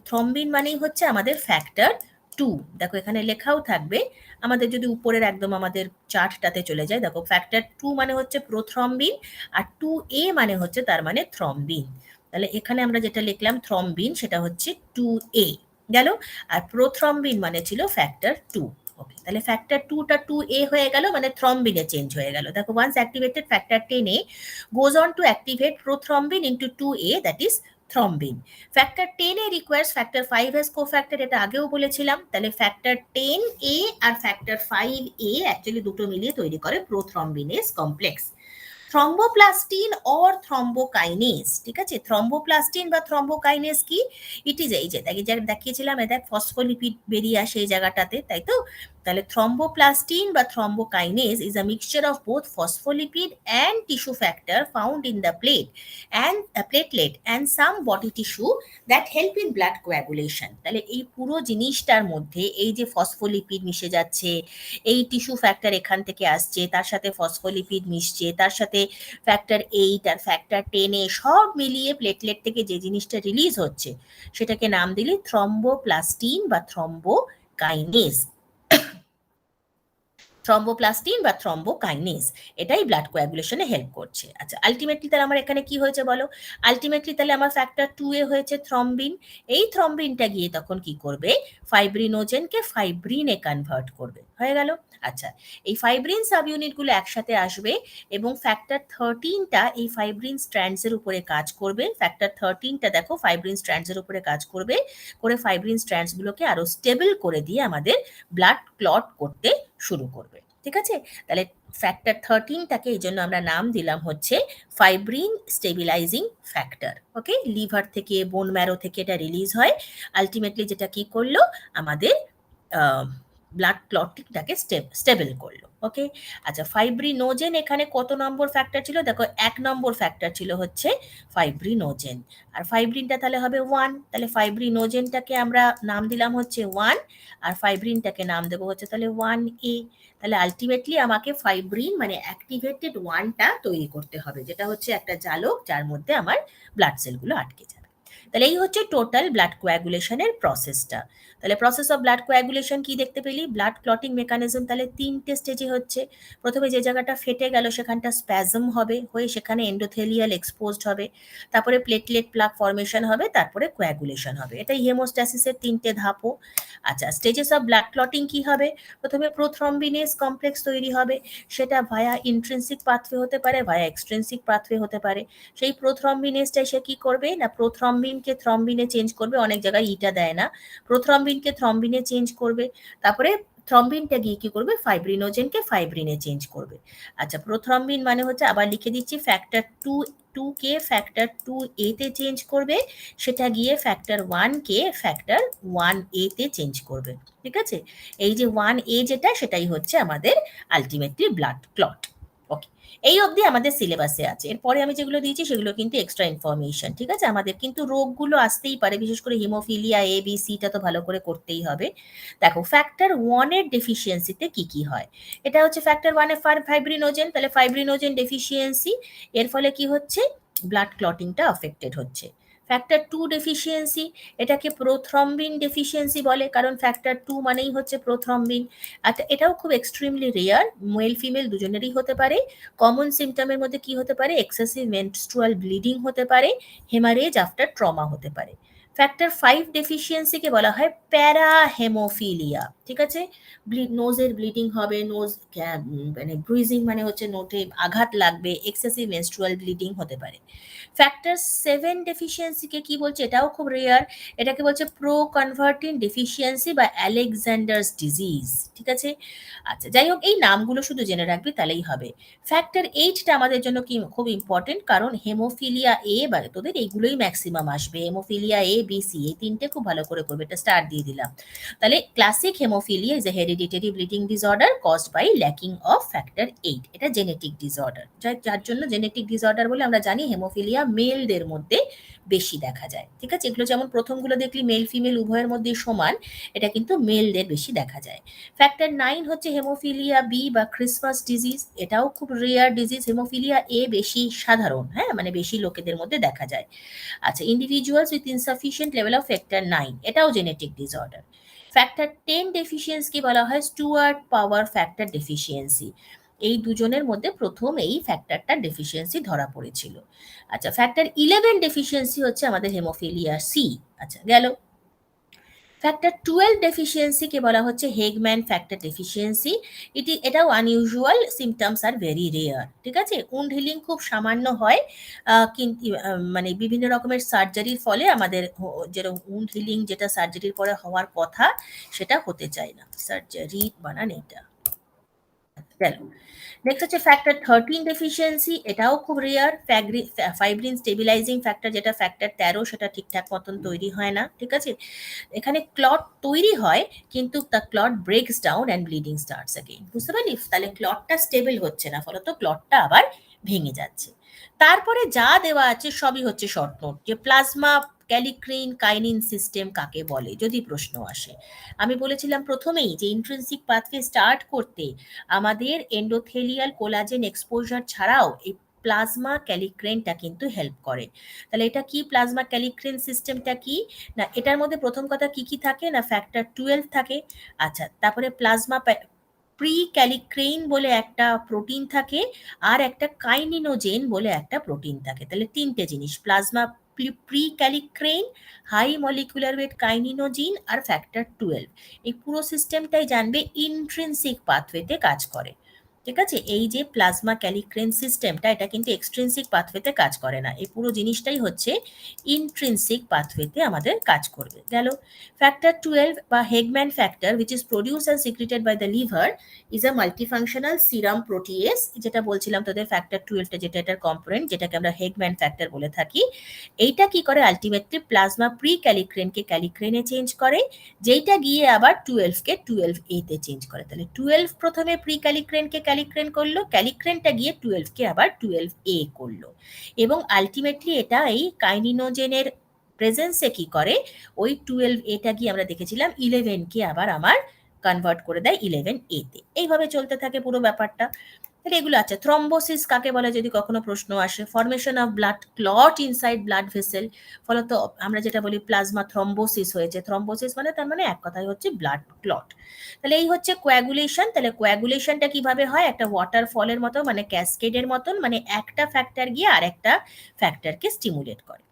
থ্রম্বিন মানেই হচ্ছে আমাদের ফ্যাক্টর 2। দেখো এখানে লেখাও থাকবে, আমাদের যদি উপরের একদম আমাদের চার্টটাতে চলে যায়, দেখো ফ্যাক্টর 2 মানে হচ্ছে প্রোথ্রম্বিন, আর 2A মানে হচ্ছে তার মানে থ্রম্বিন। তাহলে এখানে আমরা যেটা লিখলাম থ্রম্বিন সেটা হচ্ছে 2A। গেল। আর প্রোথ্রম্বিন মানে ছিল ফ্যাক্টর 2। ওকে, তাহলে ফ্যাক্টর 2টা 2A হয়ে গেল, মানে থ্রম্বিনে চেঞ্জ হয়ে গেল। দেখো, once activated factor 10A goes on to activate prothrombin into 2A, that is thrombin. Factor 10A requires factor 5 S cofactor, এটা আগেও বলেছিলাম। তাহলে ফ্যাক্টর 10A আর ফ্যাক্টর 5A অ্যাকচুয়ালি দুটো মিলিয়ে তৈরি করে প্রোথ্রম্বিনেস কমপ্লেক্স। থ্রম্বোপ্লাস্টিন অর থ্রম্বোকাইনেজ, ঠিক আছে। থ্রম্বোপ্লাস্টিন বা থ্রম্বোকাইনেজ কি? ইট ইজ এই যে দেখিয়েছিলাম, এ দেখ ফসফোলিপিড বেরিয়ে আসে এই জায়গাটাতে, তাই তো। তাহলে থ্রম্বোপ্লাস্টিন বা thrombokinase is a mixture of both phospholipid and tissue factor found in the platelet and some body tissue that help in blood coagulation. তাহলে এই পুরো জিনিসটার মধ্যে এই যে ফসফোলিপিড মিশে যাচ্ছে, এই টিস্যু ফ্যাক্টর এখান থেকে আসছে, তার সাথে ফসফোলিপিড মিশছে, তার সাথে ফ্যাক্টর 8 আর ফ্যাক্টর 10 সব মিলিয়ে প্লেটলেট থেকে যে জিনিসটা রিলিজ হচ্ছে সেটাকে নাম দিলি থ্রম্বোপ্লাস্টিন বা থ্রম্বোকাইনেজ। থ্রম্বোপ্লাস্টিন বা থ্রম্বোকাইনেজ, এটাই ব্লাড কোয়াগুলেশনে হেল্প করছে। আচ্ছা, আলটিমেটলি তাহলে আমার এখানে কি হয়েছে বলো? আলটিমেটলি তাহলে আমার ফ্যাক্টর 2A হয়েছে থ্রম্বিন। এই থ্রম্বিনটা গিয়ে তখন কি করবে? ফাইব্রিনোজেনকে ফাইব্রিনে কনভার্ট করবে। হয়ে গেল। আচ্ছা, এই ফাইব্রিন সাব ইউনিটগুলো একসাথে আসবে এবং ফ্যাক্টর 13টা এই ফাইব্রিন স্ট্র্যান্ডসের উপরে কাজ করবে। ফ্যাক্টর 13টা দেখো ফাইব্রিন স্ট্র্যান্ডসের উপরে কাজ করবে, করে ফাইব্রিন স্ট্র্যান্ডসগুলোকে আরো স্টেবল করে দিয়ে আমাদের ব্লাড ক্লট করতে শুরু করবে। ঠিক আছে, তাহলে ফ্যাক্টর 13টাকে এই জন্য আমরা নাম দিলাম হচ্ছে ফাইব্রিন স্টেবিলাইজিং ফ্যাক্টর। ওকে, লিভার থেকে বোন ম্যারো থেকে এটা রিলিজ হয়, আলটিমেটলি যেটা কি করলো আমাদের ব্লাড ক্লটিংটাকে স্টেবল করলো। ওকে, আচ্ছা, ফাইব্রিনোজেন এখানে কত নম্বর ফ্যাক্টর ছিল? দেখো 1 নম্বর ফ্যাক্টর ছিল হচ্ছে ফাইব্রিনোজেন, আর ফাইব্রিনটা তাহলে হবে 1। তাহলে ফাইব্রিনোজেনটাকে আমরা নাম দিলাম হচ্ছে 1, আর ফাইব্রিনটাকে নাম দেবো হচ্ছে তাহলে 1A। তাহলে আলটিমেটলি আমাকে ফাইব্রিন মানে অ্যাক্টিভেটেড 1টা তৈরি করতে হবে, যেটা হচ্ছে একটা জালক যার মধ্যে আমার ব্লাড সেলগুলো আটকে যাবে। তাহলে এই হচ্ছে টোটাল ব্লাড কোয়াগুলেশনের প্রসেসটা। তাহলে প্রসেস অফ ব্লাড কোয়াগুলেশন কি দেখতে পেলি? ব্লাড ক্লটিং মেকানিজম তাহলে 3টে স্টেজে হচ্ছে। প্রথমে যে জায়গাটা ফেটে গেল সেখানটা স্প্যাজম হবে, হয়ে সেখানে এন্ডোথেলিয়াল এক্সপোজড হবে, তারপরে প্লেটলেট প্লাক ফর্মেশন হবে, তারপরে কোয়াগুলেশন হবে। এটাই হেমোস্ট্যাসিসের 3টে ধাপও। আচ্ছা, স্টেজেস অফ ব্লাড ক্লটিং কি হবে? প্রথমে প্রোথ্রম্বিনেজ কমপ্লেক্স তৈরি হবে, সেটা ভায়া ইন্ট্রিনসিক পাথওয়ে হতে পারে, ভায়া এক্সট্রিনসিক পাথওয়ে হতে পারে। সেই প্রোথ্রম্বিনেজটা সে কি করবে না, প্রোথ্রম্বিনকে থ্রম্বিনে চেঞ্জ করবে, অনেক জায়গায় ইটা দেয় না, প্রোথ্রম্বিনকে থ্রম্বিনে চেঞ্জ করবে, তারপরে থ্রম্বিনটা গিয়ে কি করবে? ফাইব্রিনোজেনকে ফাইব্রিনে চেঞ্জ করবে। আচ্ছা, প্রোথ্রম্বিন মানে হচ্ছে, আবার লিখে দিচ্ছি, ফ্যাক্টর 2 কে ফ্যাক্টর 2A তে চেঞ্জ করবে, সেটা গিয়ে ফ্যাক্টর 1 কে ফ্যাক্টর 1A তে চেঞ্জ করবে। ঠিক আছে, এই যে 1A যেটা, সেটাই হচ্ছে আমাদের আলটিমেটলি ব্লাড ক্লট। ওকে, এই অবধি আমাদের সিলেবাসে আছে। এরপরে আমি যেগুলো দিয়েছি সেগুলো কিন্তু এক্সট্রা ইনফরমেশন। ঠিক আছে, আমাদের কিন্তু রোগগুলো আসতেই পারে, বিশেষ করে হিমোফিলিয়া ABC-টা তো ভালো করে করতেই হবে। দেখো, ফ্যাক্টর 1-এর ডেফিসিয়েন্সিতে কি কি হয়? এটা হচ্ছে ফ্যাক্টর 1-এ ফাইব্রিনোজেন, তাহলে ফাইব্রিনোজেন ডেফিসিয়েন্সি, এর ফলে কি হচ্ছে? ব্লাড ক্লটিংটা অ্যাফেক্টেড হচ্ছে। ফ্যাক্টর 2 ডেফিসিয়েন্সি, এটাকে প্রোথ্রম্বিন ডেফিসিয়েন্সি বলে, কারণ ফ্যাক্টর 2 মানেই হচ্ছে প্রোথ্রম্বিন। আর এটাও খুব এক্সট্রিমলি রেয়ার, মেল ফিমেল দুজনেরই হতে পারে। কমন সিমটমের মধ্যে কি হতে পারে? এক্সেসিভ মেনস্ট্রুয়াল ব্লিডিং হতে পারে, হেমারেজ আফটার ট্রমা হতে পারে। ফ্যাক্টর 5 ডেফিসিয়েন্সিকে বলা হয় প্যারাহেমোফিলিয়া, ঠিক আছে? নোজের ব্লিডিং হবে, নোজ মানে ব্রুইজিং মানে হচ্ছে নোটে আঘাত লাগবে, এক্সেসিভ মেনস্ট্রুয়াল ব্লিডিং হতে পারে। ফ্যাক্টর 7 ডেফিসিয়েন্সিকে কি বলছে? এটাও খুব রেয়ার, এটাকে বলছে প্রো কনভার্টিন ডেফিসিয়েন্সি বা আলেকজান্ডার্স ডিজিজ, ঠিক আছে? আচ্ছা, যাই হোক, এই নামগুলো শুধু জেনে রাখবি তাহলেই হবে। ফ্যাক্টর 8টা আমাদের জন্য কি খুব ইম্পর্টেন্ট, কারণ হেমোফিলিয়া এ বা তোদের এইগুলোই ম্যাক্সিমাম আসবে, হেমোফিলিয়া এ বি সি, এই তিনটে খুব ভালো করে করবে, এটা স্টার দিয়ে দিলাম। তাহলে classic hemophilia is a hereditary bleeding disorder caused by lacking of factor 8। এটা জেনেটিক ডিসঅর্ডার, যার জন্য জেনেটিক ডিসঅর্ডার বলে আমরা জানি হেমোফিলিয়া মেলদের মধ্যে বেশি দেখা যায়, ঠিক আছে? এগুলো যেমন প্রথমগুলো দেখলি মেল ফিমেল উভয়ের মধ্যে সমান, এটা কিন্তু মেলদের বেশি দেখা যায়। ফ্যাক্টর 9 হচ্ছে হেমোফিলিয়া বি বা ক্রিসমাস ডিজিজ, এটাও খুব রেয়ার ডিজিজ, হেমোফিলিয়া এ বেশি সাধারণ, হ্যাঁ, মানে বেশি লোকেদের মধ্যে দেখা যায়। আচ্ছা, individuals with insufficient level of factor 9, এটাও জেনেটিক ডিসঅর্ডার। ফ্যাক্টর 10 ডেফিসিয়েন্সিকে বলা হয় স্টুয়ার্ট পাওয়ার ফ্যাক্টর ডেফিসিয়েন্সি, এই দুজনের মধ্যে প্রথম এই ফ্যাক্টরটা ডেফিসিয়েন্সি ধরা পড়েছিল। আচ্ছা, ফ্যাক্টর 11 ডেফিসিয়েন্সি হচ্ছে আমাদের হেমোফিলিয়া সি। আচ্ছা, গেল। ফ্যাক্টর 12 ডেফিসিয়েন্সিকে বলা হচ্ছে হেগম্যান ফ্যাক্টর ডেফিসিয়েন্সি। এটাও unusual, symptoms are very rare, ঠিক আছে? উন্ড হিলিং খুব সামান্য হয়, কিন্তু মানে বিভিন্ন রকমের সার্জারির ফলে আমাদের যেরকম উন্ড হিলিং যেটা সার্জারির পরে হওয়ার কথা সেটা হতে চায় না, সার্জারি বানান এটা। গেল। নেক্সট হচ্ছে ফ্যাক্টর 13 ডেফিসিয়েন্সি, এটাও খুব রেয়ার। ফাইব্রিন স্টেবিলাইজিং ফ্যাক্টর যেটা ফ্যাক্টর 13, সেটা ঠিকঠাক মতন তৈরি হয় না, ঠিক আছে? এখানে ক্লট তৈরি হয়, কিন্তু the clot breaks down and bleeding starts again, বুঝতে পারলি? তাহলে ক্লটটা স্টেবল হচ্ছে না, ফলত ক্লটটা আবার ভেঙে যাচ্ছে। তারপরে যা দেওয়া আছে সবই হচ্ছে শর্ট নোট, যে প্লাজমা ক্যালিক্রিন কাইনিন সিস্টেম কাকে বলে যদি প্রশ্ন আসে। আমি বলেছিলাম প্রথমেই যে ইন্ট্রিনসিক পাথওয়ে স্টার্ট করতে আমাদের এন্ডোথেলিয়াল কোলাজেন এক্সপোজার ছাড়াও এই প্লাজমা ক্যালিক্রেনটা কিন্তু হেল্প করে। তাহলে এটা কি? প্লাজমা ক্যালিক্রেন সিস্টেমটা কি না, এটার মধ্যে প্রথম কথা কি কি থাকে না, ফ্যাক্টর 12 থাকে। আচ্ছা, তারপরে প্লাজমা প্রি ক্যালিক্রেইন বলে একটা প্রোটিন থাকে, আর একটা কাইনিনোজেন বলে একটা প্রোটিন থাকে। তাহলে তিনটে জিনিস, plasma prekallikrein, high molecular weight kininogen আর ফ্যাক্টর 12, এই পুরো সিস্টেমটাই জানবে ইন্ট্রিনসিক পাথওয়েতে কাজ করে, ঠিক আছে? এই যে প্লাজমা ক্যালিক্রেন সিস্টেমটা, এটা কিন্তু এক্সট্রিনসিক পাথওয়েতে কাজ করে না, এই পুরো জিনিসটাই হচ্ছে ইন্ট্রিনসিক পাথওয়েতে আমাদের কাজ করবে। গেল। ফ্যাক্টর 12 বা Hageman factor which is produced and secreted by the liver is a multifunctional serum protease, যেটা বলছিলাম তোদের ফ্যাক্টর 12টা যেটা এটার কম্পোনেন্ট, যেটাকে আমরা হেগম্যান ফ্যাক্টর বলে থাকি। এইটা কি করে? আলটিমেটলি প্লাজমা প্রি ক্যালিক্রেনকে ক্যালিক্রেনে চেঞ্জ করে, যেইটা গিয়ে আবার 12কে 12A তে চেঞ্জ করে। তাহলে 12 প্রথমে প্রি ক্যালিক্রেনকে ক্যালিক্রেন করলো, ক্যালিক্রেনটা গিয়ে 12কে আবার 12A করলো, এবং আলটিমেটলি এটা এই কাইনিনোজেনের প্রেজেন্সে কি করে, ওই 12A টা গিয়ে আমরা দেখেছিলাম 11কে আবার আমার কনভার্ট করে দেয় 11A তে। এইভাবে চলতে থাকে পুরো ব্যাপারটা। তাহলে এগুলো আছে। থ্রম্বোসিস কাকে বলে যদি কখনো প্রশ্ন আসে, formation of blood clot inside blood vessel, ফলত আমরা যেটা বলি প্লাজমা থ্রম্বোসিস হয়েছে। থ্রম্বোসিস মানে তার মানে এক কথায় হচ্ছে ব্লাড ক্লট। তাহলে এই হচ্ছে কোয়াগুলেশন। তাহলে কোয়াগুলেশনটা কিভাবে হয়? একটা ওয়াটারফলের মতো, মানে ক্যাসকেডের মতন, মানে একটা ফ্যাক্টর গিয়ে আর একটা ফ্যাক্টরকে স্টিমুলেট করে।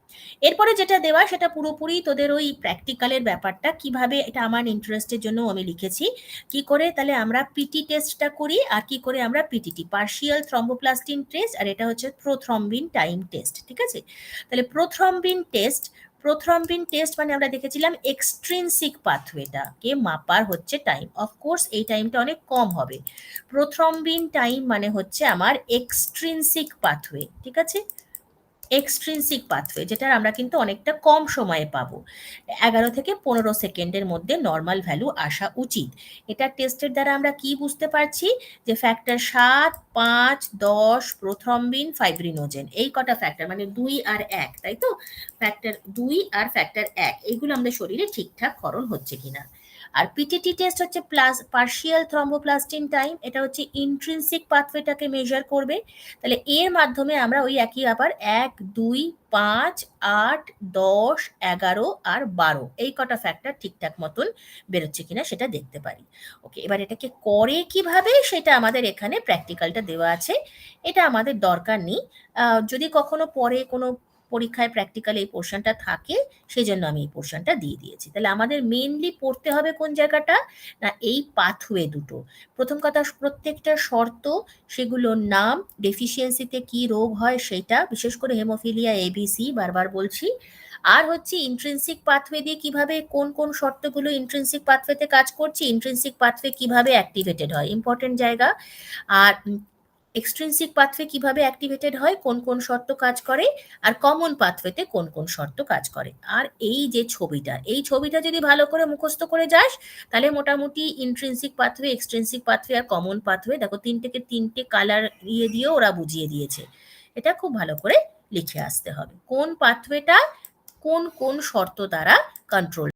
এরপরে যেটা দেওয়া সেটা পুরোপুরি তোদের ওই প্র্যাকটিক্যালের ব্যাপারটা, কিভাবে এটা আমার ইন্টারেস্টের জন্য আমি লিখেছি। কি করে তাহলে আমরা পিটি টেস্টটা করি, আর কি করে আমরা পিটিটি পার্শিয়াল থ্রম্বোপ্লাস্টিন টেস্ট, আর এটা হচ্ছে প্রোথ্রম্বিন টাইম টেস্ট, ঠিক আছে? তাহলে প্রোথ্রম্বিন টেস্ট মানে আমরা দেখেছিলাম এক্সট্রিনসিক পাথওয়েটাকে মাপার হচ্ছে টাইম। অফকোর্স এই টাইমটা অনেক কম হবে। প্রোথ্রম্বিন টাইম মানে হচ্ছে আমার এক্সট্রিনসিক পাথওয়ে, ঠিক আছে? এক্সট্রিনসিক পাথওয়ে, যেটার আমরা কিন্তু অনেকটা কম সময়ে পাবো, 11 থেকে 15 সেকেন্ডের মধ্যে নর্মাল ভ্যালু আসা উচিত। এটা টেস্টের দ্বারা আমরা কি বুঝতে পারছি, যে ফ্যাক্টর 7, 5, 10, প্রোথ্রম্বিন, ফাইব্রিনোজেন, এই কটা ফ্যাক্টর মানে 2 আর 1, তাই তো? ফ্যাক্টর 2 আর ফ্যাক্টর 1 এইগুলো আমাদের শরীরে ঠিকঠাক করণ হচ্ছে কিনা। আর পিটিটি টেস্ট হচ্ছে পার্শিয়াল থ্রম্বোপ্লাস্টিন টাইম, এটা হচ্ছে ইন্ট্রিনসিক পাথওয়েটাকে মেজার করবে। তাহলে এর মাধ্যমে আমরা ওই একই ব্যাপার 1, 2, 5, 8, 10, 11 আর 12 এই কটা ফ্যাক্টর ঠিকঠাক মতন বেরোচ্ছে কিনা সেটা দেখতে পারি। ওকে, এবার এটাকে করে কিভাবে সেটা আমাদের এখানে প্র্যাকটিক্যালটা দেওয়া আছে, এটা আমাদের দরকার নেই। যদি কখনো পরে কোনো পরীক্ষায় প্র্যাকটিক্যাল এই পোর্শনটা থাকে, সেই জন্য আমি এই পোর্শনটা দিয়ে দিয়েছি। তাহলে আমাদের মেনলি পড়তে হবে কোন জায়গাটা, না এই পাথওয়ে দুটো। প্রথম কথা, প্রত্যেকটা শর্ত, সেগুলোর নাম, ডেফিসিয়েন্সিতে কি রোগ হয় সেটা, বিশেষ করে হেমোফিলিয়া এবিসি বারবার বলছি। আর হচ্ছে ইন্ট্রিনসিক পাথওয়ে দিয়ে কিভাবে কোন কোন শর্তগুলো ইন্ট্রিনসিক পাথওয়েতে কাজ করছে, ইন্ট্রিনসিক পাথওয়ে কিভাবে অ্যাক্টিভেটেড হয়, ইম্পর্টেন্ট জায়গা। আর এক্সট্রিনসিক পাথওয়ে কিভাবে অ্যাক্টিভেটেড হয়, কোন কোন শর্ত কাজ করে, আর কমন পাথওয়েতে কোন কোন শর্ত কাজ করে। আর এই যে ছবিটা, এই ছবিটা যদি ভালো করে মুখস্থ করে যাস, তাহলে মোটামুটি ইন্ট্রিনসিক পাথওয়ে, এক্সট্রিনসিক পাথওয়ে আর কমন পাথওয়ে, দেখো তিনটে কালার দিয়েও ওরা বুঝিয়ে দিয়েছে। এটা খুব ভালো করে লিখে আসতে হবে কোন পাথওয়েটা কোন কোন শর্ত দ্বারা কন্ট্রোল